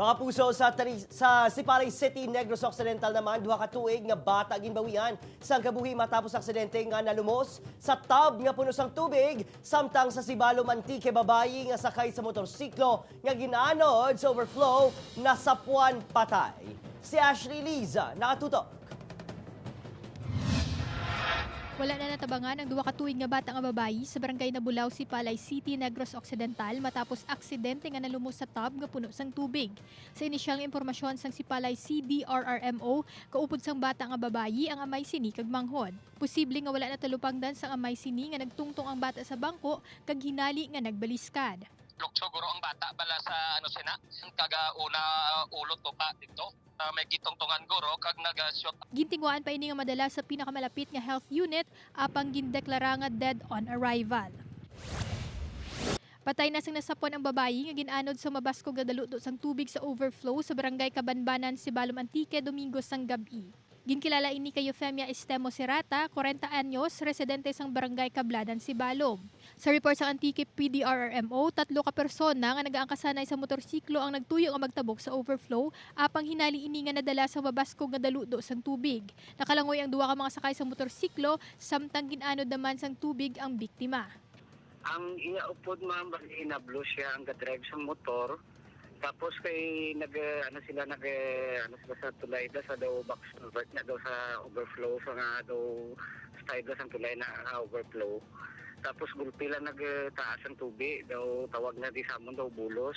Mga puso sa Sipalay City, Negros Occidental naman, duha ka tuig nga bata ginbawian sa kabuhi matapos aksidente nga nalumos sa tub nga puno sang tubig samtang sa Sibalo Mantique babayi nga sakay sa motorsiklo nga ginaanod sa overflow na sapuan patay. Si Ashley Liza nakatutok. Wala na natabangan ang duwa ka tuig nga bata nga babayi sa barangay Nabulaw, Sipalay City, Negros Occidental matapos aksidente nga nalumos sa tub nga puno sang tubig. Sa inisyal nga impormasyon sang Sipalay CDRRMO, kaupod sang bata nga babayi ang amay sini kag manghod. Posible nga wala na talupangdan sang amay sini nga nagtungtong ang bata sa bangko kag hinali nga nagbaliskad. Siguro ang bata bala sa sina kaga una ulot to pa dito may gitongtongan guro kag naga-shoot. Gintingwaan pa ini nga madala sa pinakamalapit nga health unit apang gindeklara nga dead on arrival. Patay na sang nasapon ang babayi nga ginanod sa mabaskog nga daluto sang tubig sa overflow sa barangay Kabanbanan, Sibalo Mantique, Domingo sang gabi. Ginkilala ini kay Eufemia Estemo Serrata, 40 anyos, residente sang barangay Kabladan, Sibalo. Sa report sa Antique PDRRMO, 3 ka persona nga nagaangkasanay sa motorsiklo ang nagtuyo nga magtabok sa overflow apang hinali ini nga nadala sa mabaskog nga daludo sang tubig. Nakalangoy ang 2 ka mga sakay sa motorsiklo samtang ginanod naman sang tubig ang biktima. Ang iya upod ma'am, bali inablo siya ang drive sa motor. Tapos kay ano sila sa tulay da sa daw box convert na daw sa overflow sa nga daw style da sang tulay na overflow. Tapos gulpila nagtaas ang tubig daw tawag na di samon daw bulos.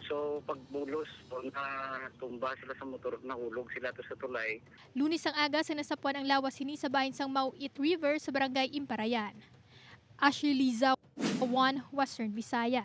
So pag bulos na tumba sila sa motor, nahulog sila to sa tulay. Lunes ang aga sa nasapuan ang lawas sini sa bahin sang Mauit River sa barangay Imparayan. Ashley Liza, 1 Western Visayas.